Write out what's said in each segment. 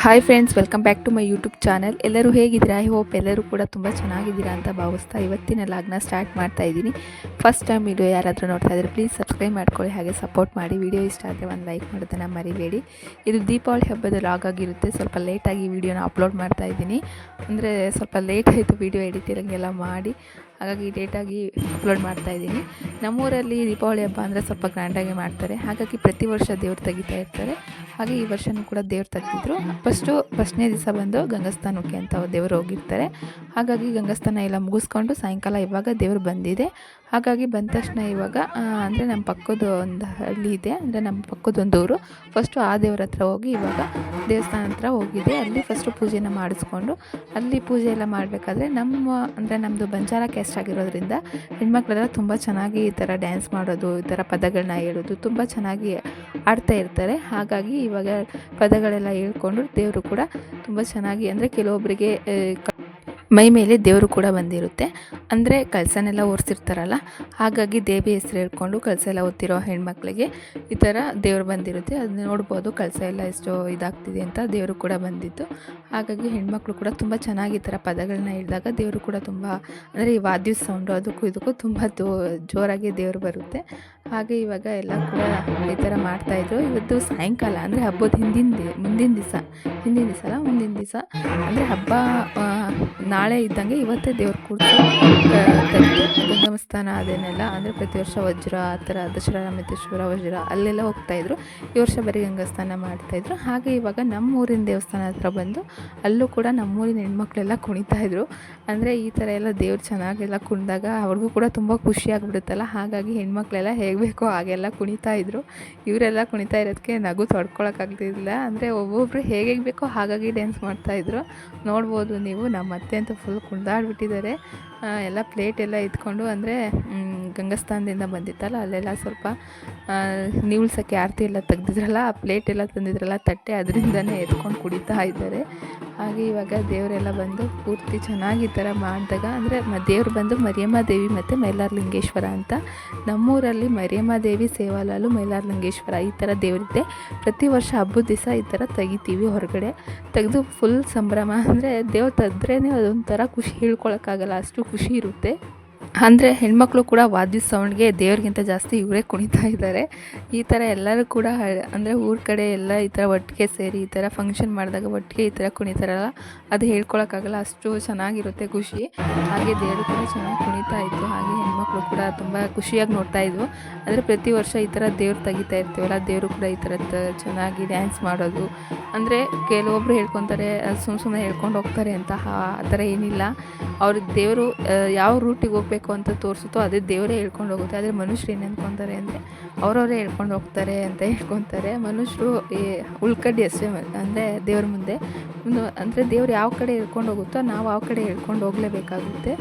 Hi friends, welcome back to my YouTube channel. ಎಲ್ಲರೂ ಹೇಗಿದ್ದೀರಾ? I hope ಎಲ್ಲರೂ ಕೂಡ ತುಂಬ ಚೆನ್ನಾಗಿದ್ದೀರಾ ಅಂತ ಭಾವಿಸ್ತಾ ಇವತ್ತಿನ ಲಾಗ್ನ ಸ್ಟಾರ್ಟ್ ಮಾಡ್ತಾ ಇದ್ದೀನಿ. ಫಸ್ಟ್ ಟೈಮ್ ವಿಡಿಯೋ ಯಾರಾದರೂ ನೋಡ್ತಾ ಇದ್ದರೆ ಪ್ಲೀಸ್ ಸಬ್ಸ್ಕ್ರೈಬ್ ಮಾಡ್ಕೊಳ್ಳಿ, ಹಾಗೆ ಸಪೋರ್ಟ್ ಮಾಡಿ. ವಿಡಿಯೋ ಇಷ್ಟ ಆದರೆ ಒಂದು ಲೈಕ್ ಮಾಡೋದನ್ನು ಮರಿಬೇಡಿ. ಇದು ದೀಪಾವಳಿ ಹಬ್ಬದ ಲಾಗ್ ಆಗಿರುತ್ತೆ. ಸ್ವಲ್ಪ ಲೇಟಾಗಿ ವಿಡಿಯೋನ ಅಪ್ಲೋಡ್ ಮಾಡ್ತಾ ಇದ್ದೀನಿ. ಅಂದರೆ ಸ್ವಲ್ಪ ಲೇಟ್ ಆಯಿತು ವಿಡಿಯೋ ಎಡಿಟಿಂಗ್ ಎಲ್ಲ ಮಾಡಿ, ಹಾಗಾಗಿ ಲೇಟಾಗಿ ಅಪ್ಲೋಡ್ ಮಾಡ್ತಾಯಿದ್ದೀನಿ. ನಮ್ಮೂರಲ್ಲಿ ದೀಪಾವಳಿ ಹಬ್ಬ ಅಂದರೆ ಸ್ವಲ್ಪ ಗ್ರ್ಯಾಂಡಾಗಿ ಮಾಡ್ತಾರೆ. ಹಾಗಾಗಿ ಪ್ರತಿ ವರ್ಷ ದೇವ್ರು ತೆಗಿತಾ ಇರ್ತಾರೆ. ಹಾಗೆ ಈ ವರ್ಷವೂ ಕೂಡ ದೇವ್ರು ತೆಗೆದಿದ್ರು. ಫಸ್ಟ್ನೇ ದಿವಸ ಬಂದು ಗಂಗಸ್ಥಾನಕ್ಕೆ ಅಂತ ದೇವರು ಹೋಗಿರ್ತಾರೆ. ಹಾಗಾಗಿ ಗಂಗಸ್ಥಾನ ಎಲ್ಲ ಮುಗಿಸ್ಕೊಂಡು ಸಾಯಂಕಾಲ ಇವಾಗ ದೇವರು ಬಂದಿದೆ. ಹಾಗಾಗಿ ಬಂದ ತಕ್ಷಣ ಇವಾಗ ಅಂದರೆ ನಮ್ಮ ಪಕ್ಕದ ಒಂದು ಹಳ್ಳಿ ಇದೆ, ಅಂದರೆ ನಮ್ಮ ಪಕ್ಕದೊಂದು ಊರು. ಫಸ್ಟು ಆ ದೇವ್ರ ಹತ್ರ ಹೋಗಿ ಇವಾಗ ದೇವಸ್ಥಾನ ಹತ್ರ ಹೋಗಿದೆ. ಅಲ್ಲಿ ಫಸ್ಟು ಪೂಜೆನ ಮಾಡಿಸ್ಕೊಂಡು ಅಲ್ಲಿ ಪೂಜೆ ಎಲ್ಲ ಮಾಡಬೇಕಾದ್ರೆ ನಮ್ಮದು ಬಂಜಾರ ಕ್ಯಾಸ್ಟ್ ಆಗಿರೋದ್ರಿಂದ ಹೆಣ್ಮಕ್ಳೆಲ್ಲ ತುಂಬ ಚೆನ್ನಾಗಿ ಈ ಥರ ಡ್ಯಾನ್ಸ್ ಮಾಡೋದು, ಈ ಥರ ಪದಗಳನ್ನ ಹೇಳೋದು ತುಂಬ ಚೆನ್ನಾಗಿ ಆಡ್ತಾ ಇರ್ತಾರೆ. ಹಾಗಾಗಿ ಇವಾಗ ಪದಗಳೆಲ್ಲ ಹೇಳ್ಕೊಂಡು ದೇವರು ಕೂಡ ತುಂಬ ಚೆನ್ನಾಗಿ, ಅಂದರೆ ಕೆಲವೊಬ್ಬರಿಗೆ ಮೈ ಮೇಲೆ ದೇವರು ಕೂಡ ಬಂದಿರುತ್ತೆ. ಅಂದರೆ ಕಳಸನೆಲ್ಲ ಒರೆಸಿರ್ತಾರಲ್ಲ, ಹಾಗಾಗಿ ದೇವಿ ಹೆಸರು ಹೇಳ್ಕೊಂಡು ಕಳಸ ಎಲ್ಲ ಒತ್ತಿರೋ ಹೆಣ್ಮಕ್ಳಿಗೆ ಈ ಥರ ದೇವರು ಬಂದಿರುತ್ತೆ. ಅದನ್ನ ನೋಡ್ಬೋದು, ಕಳಸ ಎಲ್ಲ ಎಷ್ಟು ಇದಾಗ್ತಿದೆ ಅಂತ ದೇವರು ಕೂಡ ಬಂದಿತ್ತು. ಹಾಗಾಗಿ ಹೆಣ್ಮಕ್ಳು ಕೂಡ ತುಂಬ ಚೆನ್ನಾಗಿ ಈ ಥರ ಪದಗಳನ್ನ ಹೇಳಿದಾಗ ದೇವರು ಕೂಡ ತುಂಬ, ಅಂದರೆ ಈ ವಾದ್ಯ ಸೌಂಡು ಅದಕ್ಕೂ ಇದಕ್ಕೂ ತುಂಬ ಜೋರಾಗಿ ದೇವರು ಬರುತ್ತೆ. ಹಾಗೆ ಇವಾಗ ಎಲ್ಲ ಕೂಡ ಈ ಥರ ಮಾಡ್ತಾಯಿದ್ರು. ಇವತ್ತು ಸಾಯಂಕಾಲ ಅಂದರೆ ಹಬ್ಬದ ಮುಂದಿನ ದಿವಸ ಅಂದರೆ ಹಬ್ಬ ನಾಳೆ ಇದ್ದಂಗೆ ಇವತ್ತೇ ದೇವ್ರು ಕೂಡಿಸಿ ಗಂಗಸ್ಥಾನ ಅದೇನೆಲ್ಲ, ಅಂದರೆ ಪ್ರತಿ ವರ್ಷ ವಜ್ರ ಆ ಥರ ದಸರಾ ರಾಮೇಶ್ವರ ವಜ್ರ ಅಲ್ಲೆಲ್ಲ ಹೋಗ್ತಾಯಿದ್ರು. ಈ ವರ್ಷ ಬರೀ ಗಂಗಸ್ಥಾನ ಮಾಡ್ತಾಯಿದ್ರು. ಹಾಗೆ ಇವಾಗ ನಮ್ಮೂರಿನ ದೇವಸ್ಥಾನ ಹತ್ರ ಬಂದು ಅಲ್ಲೂ ಕೂಡ ನಮ್ಮೂರಿನ ಹೆಣ್ಮಕ್ಳೆಲ್ಲ ಕುಣಿತಾಯಿದ್ರು. ಅಂದರೆ ಈ ಥರ ಎಲ್ಲ ದೇವ್ರು ಚೆನ್ನಾಗೆಲ್ಲ ಕುಣಿದಾಗ ಅವ್ರಿಗೂ ಕೂಡ ತುಂಬ ಖುಷಿಯಾಗಿಬಿಡುತ್ತಲ್ಲ, ಹಾಗಾಗಿ ಹೆಣ್ಮಕ್ಳೆಲ್ಲ ಹೇಗೆ ಬೇಕೋ ಹಾಗೆಲ್ಲ ಕುಣಿತಾಯಿದ್ರು. ಇವರೆಲ್ಲ ಕುಣಿತಾ ಇರೋದಕ್ಕೆ ನಗು ತಡ್ಕೊಳಕ್ಕಾಗ್ತಿಲ್ಲ. ಅಂದರೆ ಒಬ್ಬೊಬ್ಬರು ಹೇಗೆ ಬೇಕೋ ಹಾಗಾಗಿ ಡ್ಯಾನ್ಸ್ ಮಾಡ್ತಾಯಿದ್ರು. ನೋಡ್ಬೋದು ನೀವು, ನಮ್ಮ ಅತ್ತೆ ಅಂತೂ ಫುಲ್ ಕುಣಿದಾಡ್ಬಿಟ್ಟಿದ್ದಾರೆ. ಎಲ್ಲ ಪ್ಲೇಟ್ ಎಲ್ಲ ಇಟ್ಕೊಂಡು, ಅಂದರೆ ಗಂಗಸ್ಥಾನದಿಂದ ಬಂದಿತ್ತಲ್ಲ ಅಲ್ಲೆಲ್ಲ ಸ್ವಲ್ಪ ನಿವುಳ್ಸೋಕ್ಕೆ ಆರತಿ ಎಲ್ಲ ತೆಗ್ದಿದ್ರಲ್ಲ, ಆ ಪ್ಲೇಟ್ ಎಲ್ಲ ತಂದಿದ್ರಲ್ಲ ತಟ್ಟೆ, ಅದರಿಂದನೇ ಎತ್ಕೊಂಡು ಕುಡಿತಾ ಇದ್ದಾರೆ. ಹಾಗೆ ಇವಾಗ ದೇವರೆಲ್ಲ ಬಂದು ಪೂರ್ತಿ ಚೆನ್ನಾಗಿ ಈ ಥರ ಮಾಡಿದಾಗ, ಅಂದರೆ ದೇವ್ರು ಬಂದು ಮರಿಯಮ್ಮ ದೇವಿ ಮತ್ತು ಮೈಲಾರಲಿಂಗೇಶ್ವರ ಅಂತ. ನಮ್ಮೂರಲ್ಲಿ ಮರಿಯಮ್ಮ ದೇವಿ, ಸೇವಾಲಾಲು, ಮೈಲಾರಲಿಂಗೇಶ್ವರ ಈ ಥರ ದೇವರಿದೆ. ಪ್ರತಿ ವರ್ಷ ಹಬ್ಬದ ದಿವಸ ಈ ಥರ ತೆಗಿತೀವಿ, ಹೊರಗಡೆ ತೆಗೆದು ಫುಲ್ ಸಂಭ್ರಮ. ಅಂದರೆ ದೇವ್ರು ತೆಗೆದ್ರೇ ಅದೊಂಥರ ಖುಷಿ, ಹೇಳ್ಕೊಳಕ್ಕಾಗಲ್ಲ, ಅಷ್ಟು ಖುಷಿ ಇರುತ್ತೆ. ಅಂದರೆ ಹೆಣ್ಮಕ್ಳು ಕೂಡ ವಾದ್ಯ ಸೌಂಡ್ಗೆ ದೇವ್ರಿಗಿಂತ ಜಾಸ್ತಿ ಇವರೇ ಕುಣಿತಾ ಇದ್ದಾರೆ. ಈ ಥರ ಎಲ್ಲರೂ ಕೂಡ ಅಂದರೆ ಊರ ಕಡೆ ಎಲ್ಲ ಈ ಥರ ಒಟ್ಟಿಗೆ ಸೇರಿ ಈ ಥರ ಫಂಕ್ಷನ್ ಮಾಡಿದಾಗ ಒಟ್ಟಿಗೆ ಈ ಥರ ಕುಣಿತಾರಲ್ಲ, ಅದು ಹೇಳ್ಕೊಳಕ್ಕಾಗಲ್ಲ, ಅಷ್ಟು ಚೆನ್ನಾಗಿರುತ್ತೆ ಖುಷಿ. ಹಾಗೆ ದೇವರು ಕೂಡ ಚೆನ್ನಾಗಿ ಕುಣಿತಾ ಇತ್ತು. ಹಾಗೆ ಹೆಣ್ಮಕ್ಳು ಕೂಡ ತುಂಬ ಖುಷಿಯಾಗಿ ನೋಡ್ತಾ ಇದ್ವು. ಅಂದರೆ ಪ್ರತಿ ವರ್ಷ ಈ ಥರ ದೇವ್ರು ತೆಗಿತಾ ಇರ್ತೀವಲ್ಲ, ದೇವರು ಕೂಡ ಈ ಥರ ಚೆನ್ನಾಗಿ ಡ್ಯಾನ್ಸ್ ಮಾಡೋದು. ಅಂದರೆ ಕೆಲವೊಬ್ರು ಹೇಳ್ಕೊತಾರೆ ಸುಮ್ಮನೆ ಹೇಳ್ಕೊಂಡು ಹೋಗ್ತಾರೆ ಅಂತ, ಆ ಥರ ಏನಿಲ್ಲ. ಅವ್ರಿಗೆ ದೇವರು ಯಾವ ರೂಟಿಗೆ ಹೋಗ್ಬೇಕು ಅಂತ ತೋರಿಸುತ್ತೋ ಅದೇ ದೇವರೇ ಹೇಳ್ಕೊಂಡು ಹೋಗುತ್ತೆ. ಆದರೆ ಮನುಷ್ಯರು ಏನು ಅಂದ್ಕೊತಾರೆ ಅಂದರೆ ಅವರವರೇ ಹೇಳ್ಕೊಂಡು ಹೋಗ್ತಾರೆ ಅಂತ ಹೇಳ್ಕೊತಾರೆ. ಮನುಷ್ಯರು ಉಳ್ಕಡ್ಡಿ ಅಷ್ಟೇ, ಅಂದರೆ ದೇವ್ರ ಮುಂದೆ ಅಂದರೆ ದೇವ್ರು ಯಾವ ಕಡೆ ಹೇಳ್ಕೊಂಡು ಹೋಗುತ್ತೋ ನಾವು ಆ ಕಡೆ ಹೇಳ್ಕೊಂಡು ಹೋಗಲೇಬೇಕಾಗುತ್ತೆ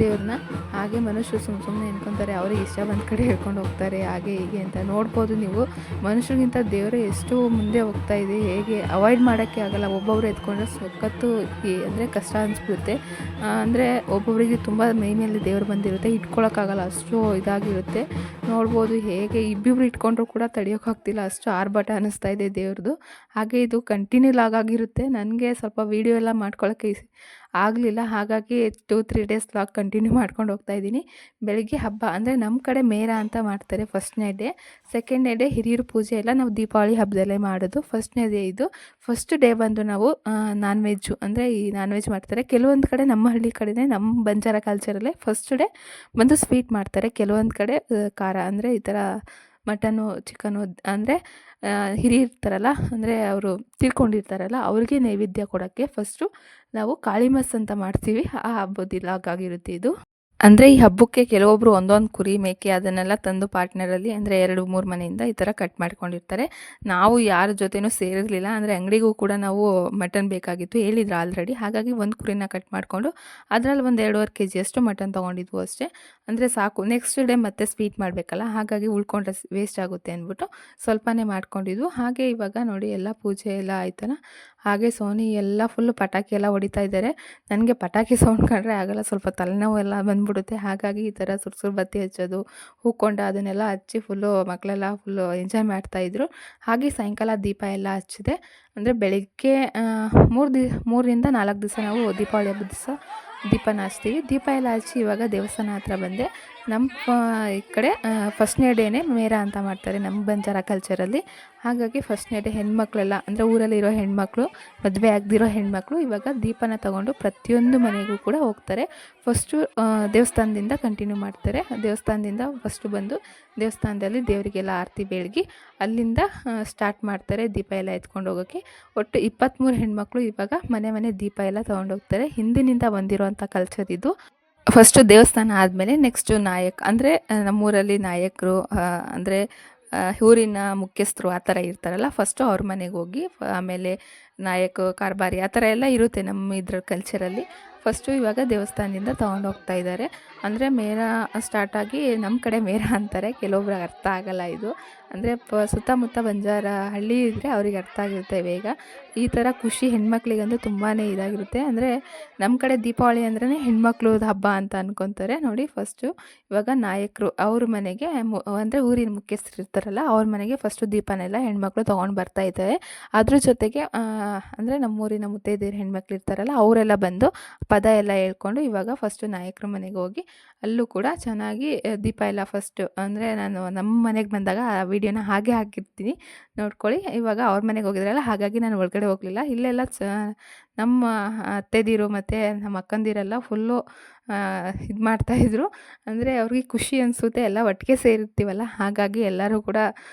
ದೇವ್ರನ್ನ. ಹಾಗೆ ಮನುಷ್ಯರು ಸುಮ್ಮನೆ ಅನ್ಕೊತಾರೆ, ಅವ್ರಿಗೆ ಇಷ್ಟ ಬಂದ ಕಡೆ ಹೇಳ್ಕೊಂಡು ಹೋಗ್ತಾರೆ ಹಾಗೆ ಹೀಗೆ ಅಂತ. ನೋಡ್ಬೋದು ನೀವು, ಮನುಷ್ಯರಿಗಿಂತ ದೇವರೇ ಎಷ್ಟು ಮುಂದೆ ಹೋಗ್ತಾ ಇದೆ, ಹೇಗೆ ಅವಾಯ್ಡ್ ಮಾಡೋಕ್ಕೆ ಆಗಲ್ಲ. ಒಬ್ಬೊಬ್ರು ಎತ್ಕೊಂಡ್ರೆ ಸಖತ್ತು ಅಂದರೆ ಕಷ್ಟ ಅನಿಸ್ಬಿಡುತ್ತೆ. ಅಂದರೆ ಒಬ್ಬೊಬ್ಬರಿಗೆ ತುಂಬ ಮೈ ಮೇಲೆ ದೇವರು ಬಂದಿರುತ್ತೆ, ಇಟ್ಕೊಳ್ಳೋಕ್ಕಾಗಲ್ಲ, ಅಷ್ಟು ಇದಾಗಿರುತ್ತೆ. ನೋಡ್ಬೋದು ಹೇಗೆ ಇಬ್ಬಿಬ್ರು ಇಟ್ಕೊಂಡ್ರು ಕೂಡ ತಡೆಯೋಕ್ಕಾಗ್ತಿಲ್ಲ, ಅಷ್ಟು ಆರ್ಭಟ ಅನ್ನಿಸ್ತಾ ಇದೆ ದೇವ್ರದ್ದು. ಹಾಗೆ ಇದು ಕಂಟಿನ್ಯೂ ಆಗಿರುತ್ತೆ. ನನಗೆ ಸ್ವಲ್ಪ ವೀಡಿಯೋ ಎಲ್ಲ ಮಾಡ್ಕೊಳ್ಳೋಕ್ಕೆ ಆಗಲಿಲ್ಲ, ಹಾಗಾಗಿ 2-3 ಡೇಸ್ ಲಾಗ್ ಕಂಟಿನ್ಯೂ ಮಾಡ್ಕೊಂಡು ಹೋಗ್ತಾಯಿದ್ದೀನಿ. ಬೆಳಗ್ಗೆ ಹಬ್ಬ ಅಂದರೆ ನಮ್ಮ ಕಡೆ ಮೇರ ಅಂತ ಮಾಡ್ತಾರೆ ಫಸ್ಟ್ನೇ ಡೇ. ಸೆಕೆಂಡ್ನೇ ಡೇ ಹಿರಿಯರ ಪೂಜೆ ಎಲ್ಲ ನಾವು ದೀಪಾವಳಿ ಹಬ್ಬದಲ್ಲೇ ಮಾಡೋದು. ಫಸ್ಟ್ನೇ ಡೇ ಇದು. ಫಸ್ಟ್ ಡೇ ಬಂದು ನಾವು ನಾನ್ ವೆಜ್ಜು, ಅಂದರೆ ಈ ನಾನ್ ವೆಜ್ ಮಾಡ್ತಾರೆ. ಕೆಲವೊಂದು ಕಡೆ ನಮ್ಮ ಹಳ್ಳಿ ಕಡೆನೇ, ನಮ್ಮ ಬಂಜಾರ ಕಲ್ಚರಲ್ಲೇ ಫಸ್ಟ್ ಡೇ ಬಂದು ಸ್ವೀಟ್ ಮಾಡ್ತಾರೆ. ಕೆಲವೊಂದು ಕಡೆ ಖಾರ, ಅಂದರೆ ಈ ಥರ ಮಟನು ಚಿಕನು, ಅಂದರೆ ಹಿರಿಯರು ಇರ್ತಾರಲ್ಲ, ಅಂದರೆ ಅವರು ತಿಳ್ಕೊಂಡಿರ್ತಾರಲ್ಲ ಅವ್ರಿಗೆ ನೈವೇದ್ಯ ಕೊಡೋಕ್ಕೆ ಫಸ್ಟು ನಾವು ಕಾಳಿಮಸ್ ಅಂತ ಮಾಡ್ತೀವಿ. ಆ ಹಬ್ಬದ ಲಾಗಾಗಿರುತ್ತೆ ಇದು. ಅಂದರೆ ಈ ಹಬ್ಬಕ್ಕೆ ಕೆಲವೊಬ್ಬರು ಒಂದೊಂದು ಕುರಿ ಮೇಕೆ ಅದನ್ನೆಲ್ಲ ತಂದು ಪಾರ್ಟ್ನರಲ್ಲಿ, ಅಂದರೆ 2-3 ಮನೆಯಿಂದ ಈ ಥರ ಕಟ್ ಮಾಡ್ಕೊಂಡಿರ್ತಾರೆ. ನಾವು ಯಾರ ಜೊತೆನೂ ಸೇರಿರಲಿಲ್ಲ, ಅಂದರೆ ಅಂಗಡಿಗೂ ಕೂಡ ನಾವು ಮಟನ್ ಬೇಕಾಗಿತ್ತು, ಹೇಳಿದ್ರು ಆಲ್ರೆಡಿ. ಹಾಗಾಗಿ ಒಂದು ಕುರಿನ ಕಟ್ ಮಾಡಿಕೊಂಡು ಅದರಲ್ಲಿ ಒಂದು 2.5 kg ಅಷ್ಟು ಮಟನ್ ತೊಗೊಂಡಿದ್ವು ಅಷ್ಟೇ. ಅಂದರೆ ಸಾಕು, ನೆಕ್ಸ್ಟ್ ಡೇ ಮತ್ತೆ ಸ್ವೀಟ್ ಮಾಡಬೇಕಲ್ಲ, ಹಾಗಾಗಿ ಉಳ್ಕೊಂಡ್ರೆ ವೇಸ್ಟ್ ಆಗುತ್ತೆ ಅಂದ್ಬಿಟ್ಟು ಸ್ವಲ್ಪನೇ ಮಾಡ್ಕೊಂಡಿದ್ವು. ಹಾಗೆ ಇವಾಗ ನೋಡಿ ಎಲ್ಲ ಪೂಜೆ ಎಲ್ಲ ಆಯ್ತಲ್ಲ, ಹಾಗೆ ಸೋನಿ ಎಲ್ಲ ಫುಲ್ಲು ಪಟಾಕಿ ಎಲ್ಲ ಹೊಡಿತಾ ಇದ್ದಾರೆ. ನನಗೆ ಪಟಾಕಿ ಸೌಂಡ್ ಕಂಡ್ರೆ ಆಗಲ್ಲ, ಸ್ವಲ್ಪ ತಲೆನೋವು ಎಲ್ಲ ಬಂದ್ಬಿಡುತ್ತೆ. ಹಾಗಾಗಿ ಈ ಥರ ಸುರು ಬತ್ತಿ ಹಚ್ಚೋದು, ಹೂಕೊಂಡ ಅದನ್ನೆಲ್ಲ ಹಚ್ಚಿ ಫುಲ್ಲು ಮಕ್ಕಳೆಲ್ಲ ಫುಲ್ಲು ಎಂಜಾಯ್ ಮಾಡ್ತಾಯಿದ್ರು. ಹಾಗೆ ಸಾಯಂಕಾಲ ದೀಪ ಎಲ್ಲ ಹಚ್ಚಿದೆ. ಅಂದರೆ ಬೆಳಿಗ್ಗೆ 3ರಿಂದ 4 ದಿವಸ ನಾವು ದೀಪಾವಳಿ ಹಬ್ಬದ ದಿವಸ ದೀಪನ ಹಚ್ತೀವಿ. ದೀಪ ಎಲ್ಲ ಹಚ್ಚಿ ಇವಾಗ ದೇವಸ್ಥಾನ ಹತ್ರ ಬಂದೆ. ನಮ್ಮ ಈ ಕಡೆ ಫಸ್ಟ್ನೇ ಡೇನೇ ಮೇರ ಅಂತ ಮಾಡ್ತಾರೆ ನಮ್ಮ ಬಂಜಾರ ಕಲ್ಚರಲ್ಲಿ. ಹಾಗಾಗಿ ಫಸ್ಟ್ನೇ ಡೇ ಹೆಣ್ಮಕ್ಳೆಲ್ಲ ಅಂದರೆ ಊರಲ್ಲಿರೋ ಹೆಣ್ಮಕ್ಳು, ಮದುವೆ ಆಗದಿರೋ ಹೆಣ್ಮಕ್ಳು ಇವಾಗ ದೀಪನ ತಗೊಂಡು ಪ್ರತಿಯೊಂದು ಮನೆಗೂ ಕೂಡ ಹೋಗ್ತಾರೆ. ಫಸ್ಟು ದೇವಸ್ಥಾನದಿಂದ ಕಂಟಿನ್ಯೂ ಮಾಡ್ತಾರೆ. ದೇವಸ್ಥಾನದಿಂದ ಫಸ್ಟು ಬಂದು ದೇವಸ್ಥಾನದಲ್ಲಿ ದೇವರಿಗೆಲ್ಲ ಆರತಿ ಬೆಳಗಿ ಅಲ್ಲಿಂದ ಸ್ಟಾರ್ಟ್ ಮಾಡ್ತಾರೆ ದೀಪ ಎಲ್ಲ ಎತ್ಕೊಂಡು ಹೋಗೋಕ್ಕೆ. ಒಟ್ಟು 23 ಹೆಣ್ಮಕ್ಳು ಇವಾಗ ಮನೆ ಮನೆ ದೀಪ ಎಲ್ಲ ತೊಗೊಂಡೋಗ್ತಾರೆ. ಹಿಂದಿನಿಂದ ಬಂದಿರೋವಂಥ ಕಲ್ಚರ್ ಇದು. ಫಸ್ಟು ದೇವಸ್ಥಾನ ಆದಮೇಲೆ ನೆಕ್ಸ್ಟು ನಾಯಕ್ ಅಂದರೆ ನಮ್ಮೂರಲ್ಲಿ ನಾಯಕರು ಅಂದರೆ ಊರಿನ ಮುಖ್ಯಸ್ಥರು ಆ ಥರ ಇರ್ತಾರಲ್ಲ, ಫಸ್ಟು ಅವ್ರ ಮನೆಗೆ ಹೋಗಿ ಆಮೇಲೆ ನಾಯಕ ಕಾರ್ಬಾರಿ ಆ ಥರ ಎಲ್ಲ ಇರುತ್ತೆ ನಮ್ಮ ಇದ್ರ ಕಲ್ಚರಲ್ಲಿ. ಫಸ್ಟು ಇವಾಗ ದೇವಸ್ಥಾನದಿಂದ ತೊಗೊಂಡೋಗ್ತಾ ಇದ್ದಾರೆ. ಅಂದರೆ ಮೇಳ ಸ್ಟಾರ್ಟಾಗಿ ನಮ್ಮ ಕಡೆ ಮೇಳ ಅಂತಾರೆ, ಕೆಲವೊಬ್ರಿಗೆ ಅರ್ಥ ಆಗಲ್ಲ ಇದು. ಅಂದರೆ ಸುತ್ತಮುತ್ತ ಬಂಜಾರ ಹಳ್ಳಿ ಇದ್ದರೆ ಅವ್ರಿಗೆ ಅರ್ಥ ಆಗಿರುತ್ತೆ ಬೇಗ. ಈ ಥರ ಖುಷಿ ಹೆಣ್ಮಕ್ಳಿಗಂತೂ ತುಂಬಾ ಇದಾಗಿರುತ್ತೆ. ಅಂದರೆ ನಮ್ಮ ಕಡೆ ದೀಪಾವಳಿ ಅಂದ್ರೇ ಹೆಣ್ಮಕ್ಳದ್ದು ಹಬ್ಬ ಅಂತ ಅನ್ಕೊತಾರೆ. ನೋಡಿ ಫಸ್ಟು ಇವಾಗ ನಾಯಕರು ಅವ್ರ ಮನೆಗೆ ಅಂದರೆ ಊರಿನ ಮುಖ್ಯಸ್ಥರು ಇರ್ತಾರಲ್ಲ ಅವ್ರ ಮನೆಗೆ ಫಸ್ಟು ದೀಪನೆಲ್ಲ ಹೆಣ್ಮಕ್ಳು ತೊಗೊಂಡು ಬರ್ತಾ ಇದ್ದಾರೆ. ಅದ್ರ ಜೊತೆಗೆ ಅಂದರೆ ನಮ್ಮೂರಿನ ಮುತ್ತೈದೆಯರು ಹೆಣ್ಮಕ್ಳು ಇರ್ತಾರಲ್ಲ ಅವರೆಲ್ಲ ಬಂದು ಪದ ಎಲ್ಲ ಹೇಳ್ಕೊಂಡು ಇವಾಗ ಫಸ್ಟು ನಾಯಕರ ಮನೆಗೆ ಹೋಗಿ ಅಲ್ಲೂ ಕೂಡ ಚೆನ್ನಾಗಿ ದೀಪ ಎಲ್ಲ ಫಸ್ಟು ಅಂದರೆ ನಾನು ನಮ್ಮ ಮನೆಗೆ ಬಂದಾಗ ಆ ವಿಡಿಯೋನ ಹಾಗೆ ಹಾಕಿರ್ತೀನಿ, ನೋಡ್ಕೊಳ್ಳಿ. ಇವಾಗ ಅವ್ರ ಮನೆಗೆ ಹೋಗಿದ್ರಲ್ಲ, ಹಾಗಾಗಿ ನಾನು ಒಳಗಡೆ ಹೋಗಲಿಲ್ಲ. ಇಲ್ಲೆಲ್ಲ ನಮ್ಮ ಅತ್ತೆದಿರು ಮತ್ತು ನಮ್ಮ ಅಕ್ಕಂದಿರೆಲ್ಲ ಫುಲ್ಲು ಇದು ಮಾಡ್ತಾಯಿದ್ರು. ಅಂದರೆ ಅವ್ರಿಗೆ ಖುಷಿ ಅನಿಸುತ್ತೆ, ಎಲ್ಲ ಒಟ್ಟಿಗೆ ಸೇರಿರ್ತೀವಲ್ಲ, ಹಾಗಾಗಿ ಎಲ್ಲರೂ ಕೂಡ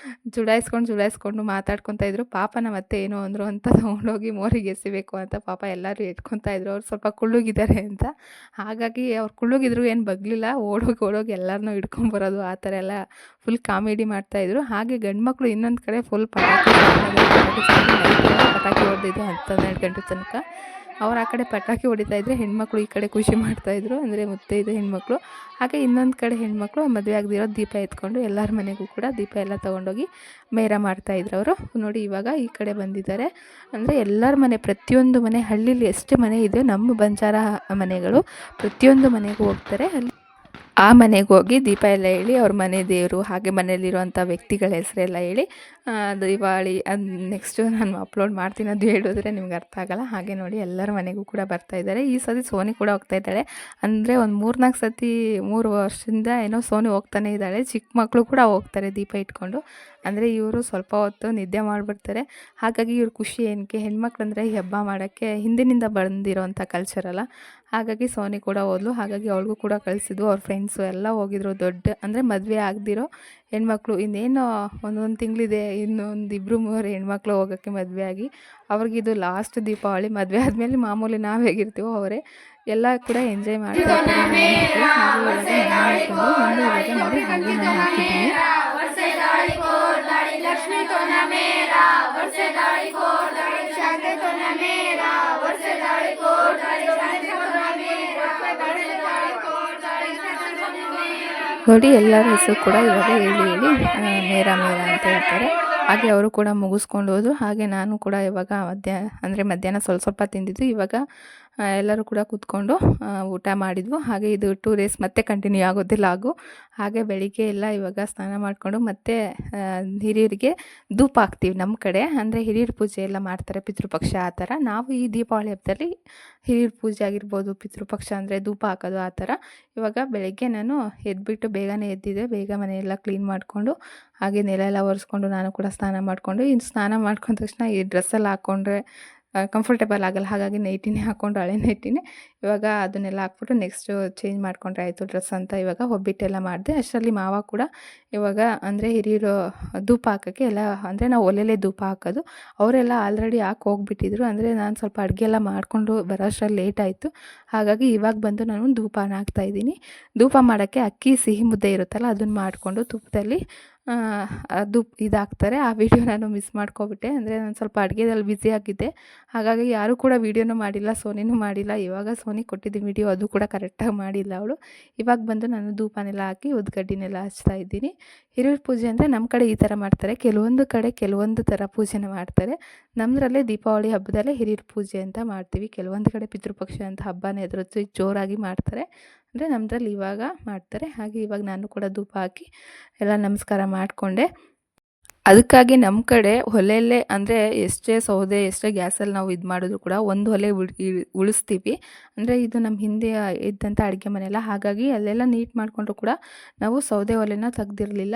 ಜುಡಾಯಿಸ್ಕೊಂಡು ಮಾತಾಡ್ಕೊತಾ ಇದ್ರು. ಪಾಪ ನಮ್ಮ ಅತ್ತೆ ಏನೋ ಅಂದರು ಅಂತ ತೊಗೊಂಡೋಗಿ ಮೋರಿಗೆ ಎಸಿಬೇಕು ಅಂತ ಪಾಪ ಎಲ್ಲರೂ ಎತ್ಕೊತಾ ಇದ್ರು. ಅವ್ರು ಸ್ವಲ್ಪ ಕುಳ್ಳುಗಿದ್ದಾರೆ ಅಂತ. ಹಾಗಾಗಿ ಅವ್ರು ಕುಳ್ಳುಗಿದ್ರು ಏನು ಬಗ್ಲಿಲ್ಲ, ಓಡೋಗಿ ಎಲ್ಲರನ್ನೂ ಹಿಡ್ಕೊಂಬರೋದು ಆ ಥರ ಎಲ್ಲ ಫುಲ್ ಕಾಮಿಡಿ ಮಾಡ್ತಾಯಿದ್ರು. ಹಾಗೆ ಗಂಡು ಮಕ್ಕಳು ಇನ್ನೊಂದು ಕಡೆ ಫುಲ್ ಪಟಾಕಿ ಹೊಡೆದಿದ್ದು 12 ಗಂಟೆ ತನಕ. ಅವ್ರು ಆ ಕಡೆ ಪಟಾಕಿ ಹೊಡಿತಾಯಿದ್ರೆ ಹೆಣ್ಮಕ್ಳು ಈ ಕಡೆ ಖುಷಿ ಮಾಡ್ತಾಯಿದ್ರು, ಅಂದರೆ ಮುತ್ತೈದೆ ಹೆಣ್ಮಕ್ಳು. ಹಾಗೆ ಇನ್ನೊಂದು ಕಡೆ ಹೆಣ್ಮಕ್ಳು ಮದುವೆ ಆಗದಿರೋ ದೀಪ ಎತ್ಕೊಂಡು ಎಲ್ಲರ ಮನೆಗೂ ಕೂಡ ದೀಪ ಎಲ್ಲ ತೊಗೊಂಡೋಗಿ ಮೇರ ಮಾಡ್ತಾಯಿದ್ರು ಅವರು. ನೋಡಿ ಇವಾಗ ಈ ಕಡೆ ಬಂದಿದ್ದಾರೆ. ಅಂದರೆ ಎಲ್ಲರ ಮನೆ, ಪ್ರತಿಯೊಂದು ಮನೆ, ಹಳ್ಳೀಲಿ ಎಷ್ಟು ಮನೆ ಇದೆಯೋ ನಮ್ಮ ಬಂಜಾರ ಮನೆಗಳು ಪ್ರತಿಯೊಂದು ಮನೆಗೂ ಹೋಗ್ತಾರೆ. ಅಲ್ಲಿ ಆ ಮನೆಗೆ ಹೋಗಿ ದೀಪ ಎಲ್ಲ ಹೇಳಿ ಅವ್ರ ಮನೆ ದೇವರು ಹಾಗೆ ಮನೆಯಲ್ಲಿರುವಂಥ ವ್ಯಕ್ತಿಗಳ ಹೆಸರೆಲ್ಲ ಹೇಳಿ ದಿವಾಳಿ ನೆಕ್ಸ್ಟು ನಾನು ಅಪ್ಲೋಡ್ ಮಾಡ್ತೀನಿ, ಅದು ಹೇಳಿದ್ರೆ ನಿಮ್ಗೆ ಅರ್ಥ ಆಗೋಲ್ಲ. ಹಾಗೆ ನೋಡಿ ಎಲ್ಲರ ಮನೆಗೂ ಕೂಡ ಬರ್ತಾಯಿದ್ದಾರೆ. ಈ ಸತಿ ಸೋನಿ ಕೂಡ ಹೋಗ್ತಾಯಿದ್ದಾಳೆ. ಅಂದರೆ ಒಂದು 3-4 ಸತಿ 3 ವರ್ಷದಿಂದ ಏನೋ ಸೋನಿ ಹೋಗ್ತಾನೆ ಇದ್ದಾಳೆ. ಚಿಕ್ಕ ಮಕ್ಕಳು ಕೂಡ ಹೋಗ್ತಾರೆ ದೀಪ ಇಟ್ಕೊಂಡು. ಅಂದರೆ ಇವರು ಸ್ವಲ್ಪ ಹೊತ್ತು ನಿದ್ದೆ ಮಾಡಿಬಿಡ್ತಾರೆ. ಹಾಗಾಗಿ ಇವ್ರ ಖುಷಿ ಏನಕ್ಕೆ, ಹೆಣ್ಮಕ್ಳಂದರೆ ಈ ಹಬ್ಬ ಮಾಡೋಕ್ಕೆ ಹಿಂದಿನಿಂದ ಬಂದಿರೋವಂಥ ಕಲ್ಚರಲ್ಲ. ಹಾಗಾಗಿ ಸೋನಿ ಕೂಡ ಹೋದ್ಲು. ಹಾಗಾಗಿ ಅವ್ಳಿಗೂ ಕೂಡ ಕಳಿಸಿದ್ವು. ಅವ್ರ ಫ್ರೆಂಡ್ಸು ಎಲ್ಲ ಹೋಗಿದ್ರು. ದೊಡ್ಡ ಅಂದರೆ ಮದುವೆ ಆಗದಿರೋ ಹೆಣ್ಮಕ್ಳು, ಇನ್ನೇನು ಒಂದೊಂದು ತಿಂಗಳಿದೆ, ಇನ್ನೊಂದು 2-3 ಹೆಣ್ಮಕ್ಳು ಹೋಗೋಕ್ಕೆ ಮದುವೆ ಆಗಿ. ಅವ್ರಿಗಿದು ಲಾಸ್ಟ್ ದೀಪಾವಳಿ. ಮದುವೆ ಆದಮೇಲೆ ಮಾಮೂಲಿ ನಾವು ಹೇಗಿರ್ತೀವೋ ಅವರೇ ಎಲ್ಲ ಕೂಡ ಎಂಜಾಯ್ ಮಾಡ್ತಾರೆ. ನೋಡಿ ಹಾಗೆ ನಾನು ಹಾಕಿದ್ದೀನಿ. ನೋಡಿ ಎಲ್ಲರ ಹೆಸರು ಕೂಡ ಇವಾಗ ಹೇಳಿ ಮೇರ ಅಂತ ಹೇಳ್ತಾರೆ. ಹಾಗೆ ಅವರು ಕೂಡ ಮುಗಿಸ್ಕೊಂಡು ಹೋದ್ರು. ಹಾಗೆ ನಾನು ಕೂಡ ಇವಾಗ ಮಧ್ಯಾಹ್ನ ಸ್ವಲ್ಪ ತಿಂದಿದ್ದು. ಇವಾಗ ಎಲ್ಲರೂ ಕೂಡ ಕೂತ್ಕೊಂಡು ಊಟ ಮಾಡಿದ್ವು. ಹಾಗೆ ಇದು 2 ಡೇಸ್ ಮತ್ತೆ ಕಂಟಿನ್ಯೂ ಆಗೋದಿಲ್ಲ ಲಾಗು. ಹಾಗೆ ಬೆಳಿಗ್ಗೆ ಎಲ್ಲ ಇವಾಗ ಸ್ನಾನ ಮಾಡಿಕೊಂಡು ಮತ್ತೆ ಹಿರಿಯರಿಗೆ ಧೂಪ ಹಾಕ್ತೀವಿ ನಮ್ಮ ಕಡೆ. ಅಂದರೆ ಹಿರಿಯರ ಪೂಜೆ ಎಲ್ಲ ಮಾಡ್ತಾರೆ, ಪಿತೃಪಕ್ಷ ಆ ಥರ. ನಾವು ಈ ದೀಪಾವಳಿ ಹಬ್ಬದಲ್ಲಿ ಹಿರಿಯರ ಪೂಜೆ ಆಗಿರ್ಬೋದು, ಪಿತೃಪಕ್ಷ ಅಂದರೆ ಧೂಪ ಹಾಕೋದು ಆ ಥರ. ಇವಾಗ ಬೆಳಗ್ಗೆ ನಾನು ಎದ್ಬಿಟ್ಟು ಬೇಗನೆ ಎದ್ದಿದ್ದೆ. ಬೇಗ ಮನೆಯೆಲ್ಲ ಕ್ಲೀನ್ ಮಾಡಿಕೊಂಡು ಹಾಗೆ ನೆಲ ಎಲ್ಲ ಒರೆಸ್ಕೊಂಡು ನಾನು ಕೂಡ ಸ್ನಾನ ಮಾಡಿಕೊಂಡು, ಇನ್ನು ಸ್ನಾನ ಮಾಡ್ಕೊಂಡ ತಕ್ಷಣ ಈ ಡ್ರೆಸ್ಸೆಲ್ಲ ಹಾಕ್ಕೊಂಡ್ರೆ ಕಂಫರ್ಟೇಬಲ್ ಆಗಲ್ಲ. ಹಾಗಾಗಿ ನೈಟಿನೇ ಹಾಕ್ಕೊಂಡು, ಹಳೆ ನೈಟಿನೇ ಇವಾಗ ಅದನ್ನೆಲ್ಲ ಹಾಕ್ಬಿಟ್ಟು ನೆಕ್ಸ್ಟು ಚೇಂಜ್ ಮಾಡಿಕೊಂಡ್ರೆ ಆಯಿತು ಡ್ರೆಸ್ ಅಂತ ಇವಾಗ ಒಬ್ಬಿಟ್ಟೆಲ್ಲ ಮಾಡಿದೆ. ಅಷ್ಟರಲ್ಲಿ ಮಾವ ಕೂಡ ಇವಾಗ ಅಂದರೆ ಹಿರಿಯರು ಧೂಪ ಹಾಕೋಕ್ಕೆ ಎಲ್ಲ, ಅಂದರೆ ನಾವು ಒಲೆಯಲ್ಲೇ ಧೂಪ ಹಾಕೋದು, ಅವರೆಲ್ಲ ಆಲ್ರೆಡಿ ಹಾಕಿ ಹೋಗ್ಬಿಟ್ಟಿದ್ರು. ಅಂದರೆ ನಾನು ಸ್ವಲ್ಪ ಅಡುಗೆ ಎಲ್ಲ ಮಾಡಿಕೊಂಡು ಬರೋ ಅಷ್ಟರಲ್ಲಿ ಲೇಟ್ ಆಯಿತು. ಹಾಗಾಗಿ ಇವಾಗ ಬಂದು ನಾನು ಧೂಪನ ಹಾಕ್ತಾಯಿದ್ದೀನಿ. ಧೂಪ ಮಾಡೋಕ್ಕೆ ಅಕ್ಕಿ ಸಿಹಿ ಮುದ್ದೆ ಇರುತ್ತಲ್ಲ ಅದನ್ನು ಮಾಡಿಕೊಂಡು ತುಪ್ಪದಲ್ಲಿ ಅದು ಇದಾಗ್ತಾರೆ. ಆ ವಿಡಿಯೋ ನಾನು ಮಿಸ್ ಮಾಡ್ಕೊಬಿಟ್ಟೆ. ಅಂದರೆ ನಾನು ಸ್ವಲ್ಪ ಅಡುಗೆದಲ್ಲಿ ಬ್ಯುಸಿ ಆಗಿದ್ದೆ. ಹಾಗಾಗಿ ಯಾರೂ ಕೂಡ ವೀಡಿಯೋನೂ ಮಾಡಿಲ್ಲ, ಸೋನಿನೂ ಮಾಡಿಲ್ಲ. ಇವಾಗ ಸೋನಿ ಕೊಟ್ಟಿದ್ದ ವಿಡಿಯೋ ಅದು ಕೂಡ ಕರೆಕ್ಟಾಗಿ ಮಾಡಿಲ್ಲ ಅವಳು. ಇವಾಗ ಬಂದು ನಾನು ಧೂಪನೆಲ್ಲ ಹಾಕಿ ಉದ್ಗಡ್ಡಿನೆಲ್ಲ ಹಚ್ತಾ ಇದ್ದೀನಿ. ಹಿರಿಯರ ಪೂಜೆ ಅಂದರೆ ನಮ್ಮ ಕಡೆ ಈ ಥರ ಮಾಡ್ತಾರೆ. ಕೆಲವೊಂದು ಕಡೆ ಕೆಲವೊಂದು ಥರ ಪೂಜೆನ ಮಾಡ್ತಾರೆ. ನಮ್ಮದ್ರಲ್ಲೇ ದೀಪಾವಳಿ ಹಬ್ಬದಲ್ಲೇ ಹಿರಿಯರ ಪೂಜೆ ಅಂತ ಮಾಡ್ತೀವಿ. ಕೆಲವೊಂದು ಕಡೆ ಪಿತೃಪಕ್ಷ ಅಂತ ಹಬ್ಬನೇ ಅದ್ರ ಜೋರಾಗಿ ಮಾಡ್ತಾರೆ. ಅಂದರೆ ನಮ್ಮದ್ರಲ್ಲಿ ಇವಾಗ ಮಾಡ್ತಾರೆ. ಹಾಗೆ ಇವಾಗ ನಾನು ಕೂಡ ಧೂಪ ಹಾಕಿ ಎಲ್ಲ ನಮಸ್ಕಾರ ಮಾಡಿಕೊಂಡೆ. ಅದಕ್ಕಾಗಿ ನಮ್ಮ ಕಡೆ ಒಲೆಯಲ್ಲೇ ಅಂದರೆ ಎಷ್ಟೇ ಸೌದೆ ಎಷ್ಟೇ ಗ್ಯಾಸಲ್ಲಿ ನಾವು ಇದು ಮಾಡಿದ್ರು ಕೂಡ ಒಂದು ಒಲೆ ಉಳಿಸ್ತೀವಿ. ಅಂದರೆ ಇದು ನಮ್ಮ ಹಿಂದೆ ಇದ್ದಂಥ ಅಡುಗೆ ಮನೆಯಲ್ಲ, ಹಾಗಾಗಿ ಅಲ್ಲೆಲ್ಲ ನೀಟ್ ಮಾಡಿಕೊಂಡ್ರು ಕೂಡ ನಾವು ಸೌದೆ ಒಲೆನ ತೆಗ್ದಿರಲಿಲ್ಲ.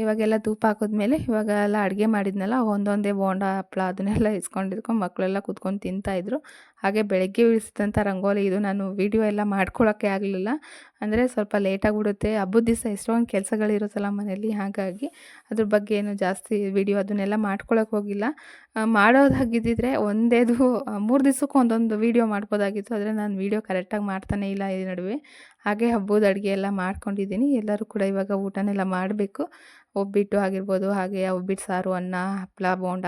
ಇವಾಗೆಲ್ಲ ಧೂಪ ಹಾಕಿದ್ಮೇಲೆ ಇವಾಗ ಎಲ್ಲ ಅಡುಗೆ ಮಾಡಿದ್ನಲ್ಲ, ಒಂದೊಂದೇ ಬೋಂಡ ಹಪ್ಪಳ ಅದನ್ನೆಲ್ಲ ಇಸ್ಕೊಂಡು ಮಕ್ಕಳೆಲ್ಲ ಕೂತ್ಕೊಂಡು ತಿಂತಾಯಿದ್ರು. ಹಾಗೆ ಬೆಳಗ್ಗೆ ಇಳಿಸಿದಂಥ ರಂಗೋಲಿ ಇದು. ನಾನು ವೀಡಿಯೋ ಎಲ್ಲ ಮಾಡ್ಕೊಳ್ಳೋಕ್ಕೆ ಆಗಲಿಲ್ಲ, ಅಂದರೆ ಸ್ವಲ್ಪ ಲೇಟಾಗಿಬಿಡುತ್ತೆ. ಹಬ್ಬದ ದಿವಸ ಎಷ್ಟೊಂದು ಕೆಲಸಗಳಿರುತ್ತಲ್ಲ ಮನೇಲಿ, ಹಾಗಾಗಿ ಅದ್ರ ಬಗ್ಗೆ ಏನು ಜಾಸ್ತಿ ವೀಡಿಯೋ ಅದನ್ನೆಲ್ಲ ಮಾಡ್ಕೊಳಕ್ಕೆ ಹೋಗಿಲ್ಲ. ಮಾಡೋದಾಗಿದ್ದಿದ್ರೆ ಒಂದೇದು 3 ದಿವಸಕ್ಕೂ ಒಂದೊಂದು ವೀಡಿಯೋ ಮಾಡ್ಬೋದಾಗಿತ್ತು. ಆದರೆ ನಾನು ವೀಡಿಯೋ ಕರೆಕ್ಟಾಗಿ ಮಾಡ್ತಾನೇ ಇಲ್ಲ ಈ ನಡುವೆ. ಹಾಗೆ ಹಬ್ಬದ ಅಡುಗೆ ಎಲ್ಲ ಮಾಡ್ಕೊಂಡಿದ್ದೀನಿ. ಎಲ್ಲರೂ ಕೂಡ ಇವಾಗ ಊಟನೆಲ್ಲ ಮಾಡಬೇಕು. ಒಬ್ಬಿಟ್ಟು ಆಗಿರ್ಬೋದು, ಹಾಗೆ ಒಬ್ಬಿಟ್ಟು ಸಾರು, ಅನ್ನ, ಹಪ್ಪಳ, ಬೋಂಡ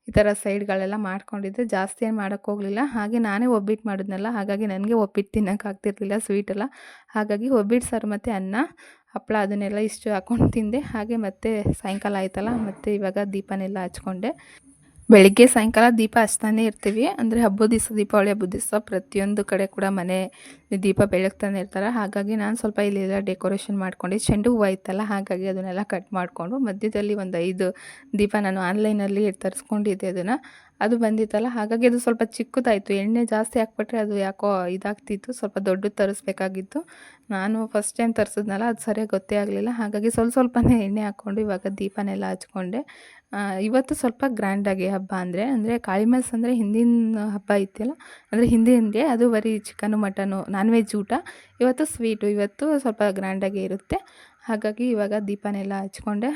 ಈ ಥರ ಸೈಡ್ಗಳೆಲ್ಲ ಮಾಡ್ಕೊಂಡಿದ್ದೆ. ಜಾಸ್ತಿ ಏನು ಮಾಡೋಕ್ಕೆ ಹೋಗಲಿಲ್ಲ. ಹಾಗೆ ನಾನೇ ಒಬ್ಬಿಟ್ಟು ಮಾಡಿದ್ನಲ್ಲ, ಹಾಗಾಗಿ ನನಗೆ ಒಬ್ಬಿಟ್ಟು ತಿನ್ನೋಕ್ಕಾಗ್ತಿರ್ಲಿಲ್ಲ ಸ್ವೀಟೆಲ್ಲ. ಹಾಗಾಗಿ ಒಬ್ಬಿಟ್ಟು ಸಾರು ಮತ್ತು ಅನ್ನ, ಹಪ್ಪಳ ಅದನ್ನೆಲ್ಲ ಇಷ್ಟು ಹಾಕ್ಕೊಂಡು ತಿಂದೆ. ಹಾಗೆ ಮತ್ತೆ ಸಾಯಂಕಾಲ ಆಯ್ತಲ್ಲ, ಮತ್ತು ಇವಾಗ ದೀಪನೆಲ್ಲ ಹಚ್ಕೊಂಡೆ. ಬೆಳಿಗ್ಗೆ ಸಾಯಂಕಾಲ ದೀಪ ಹಚ್ತಾನೆ ಇರ್ತೀವಿ. ಅಂದರೆ ಹಬ್ಬದ ದಿವಸ, ದೀಪಾವಳಿ ಹಬ್ಬದ ದಿವಸ ಪ್ರತಿಯೊಂದು ಕಡೆ ಕೂಡ ಮನೆ ದೀಪ ಬೆಳಗ್ತಾನೆ ಇರ್ತಾರೆ. ಹಾಗಾಗಿ ನಾನು ಸ್ವಲ್ಪ ಇಲ್ಲೆಲ್ಲ ಡೆಕೋರೇಷನ್ ಮಾಡ್ಕೊಂಡು, ಚೆಂಡು ಹೂವು ಇತ್ತಲ್ಲ, ಹಾಗಾಗಿ ಅದನ್ನೆಲ್ಲ ಕಟ್ ಮಾಡಿಕೊಂಡು ಮಧ್ಯದಲ್ಲಿ ಒಂದು 5 ದೀಪ ನಾನು ಆನ್ಲೈನಲ್ಲಿ ತರಿಸ್ಕೊಂಡಿದ್ದೆ. ಅದು ಬಂದಿತ್ತಲ್ಲ, ಹಾಗಾಗಿ ಅದು ಸ್ವಲ್ಪ ಚಿಕ್ಕದಾಯಿತು. ಎಣ್ಣೆ ಜಾಸ್ತಿ ಹಾಕ್ಬಿಟ್ರೆ ಅದು ಯಾಕೋ ಇದಾಗ್ತಿತ್ತು. ಸ್ವಲ್ಪ ದೊಡ್ಡದು ತರಿಸ್ಬೇಕಾಗಿತ್ತು. ನಾನು ಫಸ್ಟ್ ಟೈಮ್ ತರಿಸಿದ್ನಲ್ಲ, ಅದು ಸರಿಯಾಗಿ ಗೊತ್ತೇ ಆಗಲಿಲ್ಲ. ಹಾಗಾಗಿ ಸ್ವಲ್ಪನೇ ಎಣ್ಣೆ ಹಾಕ್ಕೊಂಡು ಇವಾಗ ದೀಪನೆಲ್ಲ ಹಚ್ಕೊಂಡೆ. ಇವತ್ತು ಸ್ವಲ್ಪ ಗ್ರ್ಯಾಂಡಾಗಿ ಹಬ್ಬ ಅಂದರೆ ಕಾಳಿಮಾಸ ಅಂದರೆ ಹಿಂದಿನ ಹಬ್ಬ ಇತ್ತಲ್ಲ, ಅಂದರೆ ಹಿಂದಿನಗೆ ಅದು ಬರೀ ಚಿಕನು ಮಟನು ನಾನ್ ವೆಜ್ ಊಟ. ಇವತ್ತು ಸ್ವೀಟು, ಇವತ್ತು ಸ್ವಲ್ಪ ಗ್ರ್ಯಾಂಡಾಗಿ ಇರುತ್ತೆ. ಹಾಗಾಗಿ ಇವಾಗ ದೀಪನೆಲ್ಲ ಹಚ್ಕೊಂಡೆ.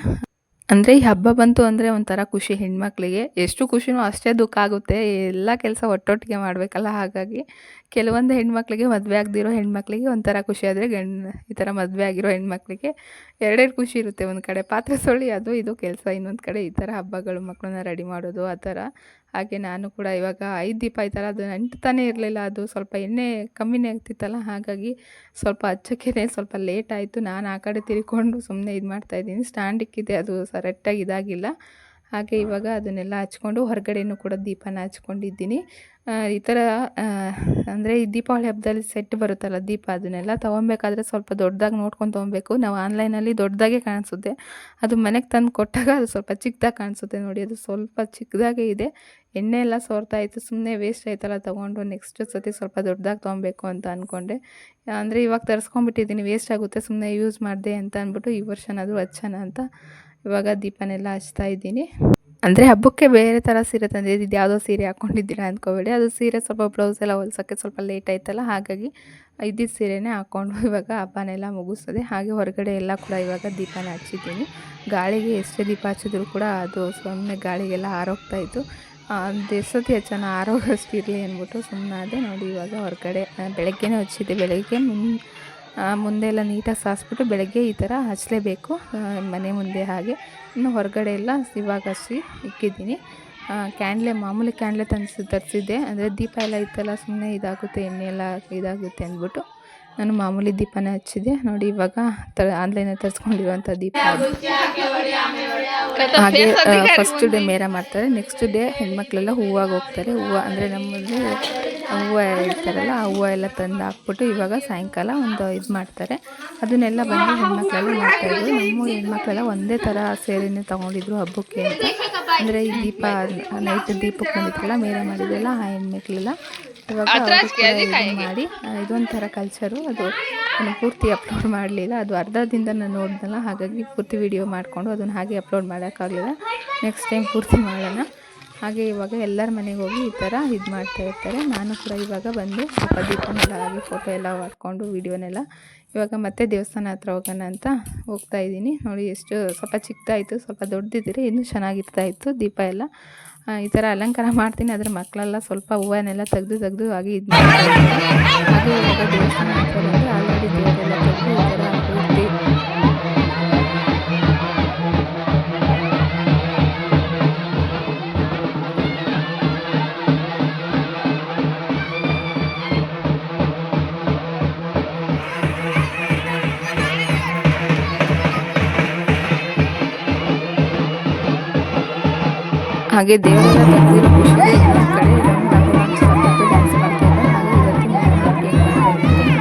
ಅಂದರೆ ಈ ಹಬ್ಬ ಬಂತು ಅಂದರೆ ಒಂಥರ ಖುಷಿ ಹೆಣ್ಮಕ್ಳಿಗೆ. ಎಷ್ಟು ಖುಷಿನೋ ಅಷ್ಟೇ ದುಃಖ ಆಗುತ್ತೆ. ಎಲ್ಲ ಕೆಲಸ ಒಟ್ಟೊಟ್ಟಿಗೆ ಮಾಡಬೇಕಲ್ಲ, ಹಾಗಾಗಿ ಕೆಲವೊಂದು ಹೆಣ್ಮಕ್ಳಿಗೆ ಮದುವೆ ಆಗದಿರೋ ಹೆಣ್ಮಕ್ಳಿಗೆ ಒಂಥರ ಖುಷಿ, ಆದರೆ ಈ ಥರ ಮದುವೆ ಆಗಿರೋ ಹೆಣ್ಮಕ್ಳಿಗೆ ಎರಡೆರಡು ಖುಷಿ ಇರುತ್ತೆ. ಒಂದು ಕಡೆ ಪಾತ್ರೆ ತೊಳಿ ಅದು ಇದು ಕೆಲಸ, ಇನ್ನೊಂದು ಕಡೆ ಈ ಥರ ಹಬ್ಬಗಳು, ಮಕ್ಕಳನ್ನ ರೆಡಿ ಮಾಡೋದು ಆ ಥರ. ಹಾಗೆ ನಾನು ಕೂಡ ಇವಾಗ 5 ದೀಪ ಆಯ್ತಲ್ಲ, ಅದು ಅಂಟ್ತಾನೇ ಇರಲಿಲ್ಲ. ಅದು ಸ್ವಲ್ಪ ಎಣ್ಣೆ ಕಮ್ಮಿನೇ ಆಗ್ತಿತ್ತಲ್ಲ, ಹಾಗಾಗಿ ಸ್ವಲ್ಪ ಹಚ್ಚೋಕ್ಕೆ ಸ್ವಲ್ಪ ಲೇಟ್ ಆಯಿತು. ನಾನು ಆ ಕಡೆ ತಿರ್ಕೊಂಡು ಸುಮ್ಮನೆ ಇದು ಮಾಡ್ತಾಯಿದ್ದೀನಿ. ಸ್ಟ್ಯಾಂಡ್ ಇಕ್ಕಿದೆ, ಅದು ಕರೆಕ್ಟಾಗಿ ಇದಾಗಿಲ್ಲ. ಹಾಗೆ ಇವಾಗ ಅದನ್ನೆಲ್ಲ ಹಚ್ಕೊಂಡು ಹೊರಗಡೆನೂ ಕೂಡ ದೀಪನ ಹಚ್ಕೊಂಡಿದ್ದೀನಿ. ಈ ಥರ ಅಂದರೆ ಈ ದೀಪಾವಳಿ ಹಬ್ಬದಲ್ಲಿ ಸೆಟ್ ಬರುತ್ತಲ್ಲ ದೀಪ, ಅದನ್ನೆಲ್ಲ ತೊಗೊಬೇಕಾದ್ರೆ ಸ್ವಲ್ಪ ದೊಡ್ಡದಾಗಿ ನೋಡ್ಕೊಂಡು ತೊಗೊಬೇಕು. ನಾವು ಆನ್ಲೈನಲ್ಲಿ ದೊಡ್ಡದಾಗೆ ಕಾಣಿಸುತ್ತೆ, ಅದು ಮನೆಗೆ ತಂದು ಕೊಟ್ಟಾಗ ಅದು ಸ್ವಲ್ಪ ಚಿಕ್ಕದಾಗಿ ಕಾಣಿಸುತ್ತೆ. ನೋಡಿ, ಅದು ಸ್ವಲ್ಪ ಚಿಕ್ಕದಾಗೇ ಇದೆ. ಎಣ್ಣೆ ಎಲ್ಲ ಸೋರ್ತಾ ಇತ್ತು, ಸುಮ್ಮನೆ ವೇಸ್ಟ್ ಆಯ್ತಲ್ಲ ತೊಗೊಂಡು. ನೆಕ್ಸ್ಟ್ ಸತಿ ಸ್ವಲ್ಪ ದೊಡ್ಡದಾಗಿ ತೊಗೊಬೇಕು ಅಂತ ಅಂದ್ಕೊಂಡೆ. ಅಂದರೆ ಇವಾಗ ತರಿಸ್ಕೊಂಬಿಟ್ಟಿದ್ದೀನಿ, ವೇಸ್ಟ್ ಆಗುತ್ತೆ, ಸುಮ್ಮನೆ ಯೂಸ್ ಮಾಡಿದೆ ಅಂತ ಅಂದ್ಬಿಟ್ಟು ಈ ವರ್ಷನಾದರೂ ಹಚ್ಚೋಣ ಅಂತ ಇವಾಗ ದೀಪನೆಲ್ಲ ಹಚ್ತಾ ಇದ್ದೀನಿ. ಅಂದರೆ ಹಬ್ಬಕ್ಕೆ ಬೇರೆ ಥರ ಸೀರೆ ತಂದಿದ್ದು, ಇದು ಯಾವುದೋ ಸೀರೆ ಹಾಕ್ಕೊಂಡಿದ್ದೀರಾ ಅಂದ್ಕೋಬೇಡಿ. ಅದು ಸೀರೆ ಸ್ವಲ್ಪ ಬ್ಲೌಸ್ ಎಲ್ಲ ಹೊಲ್ಸೋಕ್ಕೆ ಸ್ವಲ್ಪ ಲೇಟ್ ಆಯ್ತಲ್ಲ, ಹಾಗಾಗಿ ಇದ್ದಿದ್ದು ಸೀರೆನೇ ಹಾಕ್ಕೊಂಡು ಇವಾಗ ಹಬ್ಬನೆಲ್ಲ ಮುಗಿಸ್ತದೆ. ಹಾಗೆ ಹೊರಗಡೆ ಎಲ್ಲ ಕೂಡ ಇವಾಗ ದೀಪನ ಹಚ್ಚಿದ್ದೀನಿ. ಗಾಳಿಗೆ ಎಷ್ಟೇ ದೀಪ ಹಚ್ಚಿದ್ರು ಕೂಡ ಅದು ಸುಮ್ಮನೆ ಗಾಳಿಗೆಲ್ಲ ಆರೋಗ್ತಾಯಿತ್ತು. ಒಂದು ಎಷ್ಟೊತ್ತಿ ಹಚ್ಚೋಣ, ಆರೋಗಷ್ಟು ಇರಲಿ ಅಂದ್ಬಿಟ್ಟು ಸುಮ್ಮನಾದೆ. ನೋಡಿ ಇವಾಗ ಹೊರಗಡೆ ಬೆಳಗ್ಗೆನೇ ಹಚ್ಚಿದ್ದೆ. ಬೆಳಗ್ಗೆ ಮುಂದೆ ಎಲ್ಲ ನೀಟಾಗಿ ಸಾರಿಸ್ಬಿಟ್ಟು ಬೆಳಗ್ಗೆ ಈ ಥರ ಹಚ್ಚಲೇಬೇಕು ಮನೆ ಮುಂದೆ. ಹಾಗೆ ಇನ್ನು ಹೊರಗಡೆ ಎಲ್ಲ ಇವಾಗ ಹಚ್ಚಿ ಇಕ್ಕಿದ್ದೀನಿ. ಮಾಮೂಲಿ ಕ್ಯಾಂಡ್ಲೆ ತರಿಸಿದ್ದೆ. ಅಂದರೆ ದೀಪ ಎಲ್ಲ ಇತ್ತಲ್ಲ, ಸುಮ್ಮನೆ ಇದಾಗುತ್ತೆ, ಎಣ್ಣೆ ಎಲ್ಲ ಇದಾಗುತ್ತೆ ಅಂದ್ಬಿಟ್ಟು ನಾನು ಮಾಮೂಲಿ ದೀಪನೇ ಹಚ್ಚಿದೆ. ನೋಡಿ ಇವಾಗ ಆನ್ಲೈನಲ್ಲಿ ತರಿಸ್ಕೊಂಡಿರುವಂಥ ದೀಪ. ಹಾಗೆ ಫಸ್ಟ್ ಡೇ ಮೇರ ಮಾಡ್ತಾರೆ, ನೆಕ್ಸ್ಟ್ ಡೇ ಹೆಣ್ಮಕ್ಳೆಲ್ಲ ಹೂವಾಗಿ ಹೋಗ್ತಾರೆ. ಹೂವು ಅಂದರೆ ನಮ್ಮಲ್ಲಿ ಹೂವು ಇರ್ತಾರಲ್ಲ, ಆ ಹೂವು ಎಲ್ಲ ತಂದು ಹಾಕ್ಬಿಟ್ಟು ಇವಾಗ ಸಾಯಂಕಾಲ ಒಂದು ಇದು ಮಾಡ್ತಾರೆ. ಅದನ್ನೆಲ್ಲ ಬಂದು ಹೆಣ್ಮಕ್ಳೆಲ್ಲ ಮಾಡ್ತಾಯಿದ್ರು. ನಮ್ಮ ಹೆಣ್ಮಕ್ಳೆಲ್ಲ ಒಂದೇ ಥರ ಸೇರಿನೇ ತೊಗೊಂಡಿದ್ರು ಹಬ್ಬಕ್ಕೆ ಅಂತ. ಅಂದರೆ ಈ ದೀಪ ನೈಟ್ ದೀಪಕ್ಕೆ ಬಂದಿದ್ರಲ್ಲ, ಮೇರ ಮಾಡಿದ್ರಲ್ಲ ಆ ಹೆಣ್ಮಕ್ಳೆಲ್ಲ ಇವಾಗ ಮಾಡಿ ಇದೊಂಥರ ಕಲ್ಚರು. ಅದು ನಾನು ಪೂರ್ತಿ ಅಪ್ಲೋಡ್ ಮಾಡಲಿಲ್ಲ, ಅದು ಅರ್ಧದಿಂದ ನಾನು ನೋಡಿದ್ನಲ್ಲ, ಹಾಗಾಗಿ ಪೂರ್ತಿ ವಿಡಿಯೋ ಮಾಡಿಕೊಂಡು ಅದನ್ನು ಹಾಗೆ ಅಪ್ಲೋಡ್ ಮಾಡೋಕ್ಕಾಗಲಿಲ್ಲ. ನೆಕ್ಸ್ಟ್ ಟೈಮ್ ಪೂರ್ತಿ ಮಾಡೋಣ. ಹಾಗೆ ಇವಾಗ ಎಲ್ಲರ ಮನೆಗೆ ಹೋಗಿ ಈ ಥರ ಇದು ಮಾಡ್ತಾಯಿರ್ತಾರೆ. ನಾನು ಕೂಡ ಇವಾಗ ಬಂದು ಸ್ವಲ್ಪ ದೀಪನೆಲ್ಲ ಆಗಿ ಫೋಟೋ ಎಲ್ಲ ಮಾಡ್ಕೊಂಡು ವೀಡಿಯೋನೆಲ್ಲ ಇವಾಗ ಮತ್ತೆ ದೇವಸ್ಥಾನ ಹತ್ರ ಹೋಗೋಣ ಅಂತ ಹೋಗ್ತಾಯಿದ್ದೀನಿ. ನೋಡಿ ಎಷ್ಟು ಸ್ವಲ್ಪ ಚಿಕ್ಕದಾಯಿತು, ಸ್ವಲ್ಪ ದೊಡ್ಡದಿದ್ದರೆ ಇನ್ನೂ ಚೆನ್ನಾಗಿರ್ತಾಯಿತ್ತು ದೀಪ ಎಲ್ಲ. ಈ ಥರ ಅಲಂಕಾರ ಮಾಡ್ತೀನಿ, ಆದರೆ ಮಕ್ಕಳೆಲ್ಲ ಸ್ವಲ್ಪ ಹೂವನ್ನೆಲ್ಲ ತೆಗೆದು ಹಾಗೆ ಇದು ಮಾಡ್ತಾಯಿದ್ದೀನಿ. ಹಾಗೆ ಇವಾಗ ದೇವಸ್ಥಾನ ಹತ್ರ ಬಂದು ಆಲ್ರೆಡಿ ದೇವರೆಲ್ಲ ತೆಗೆದು ಈ ಥರ ಪೂರ್ತಿ ಹಾಗೆ ದೇವರೆಲ್ಲ ತೆಗೆದಿರೋ ಖುಷಿ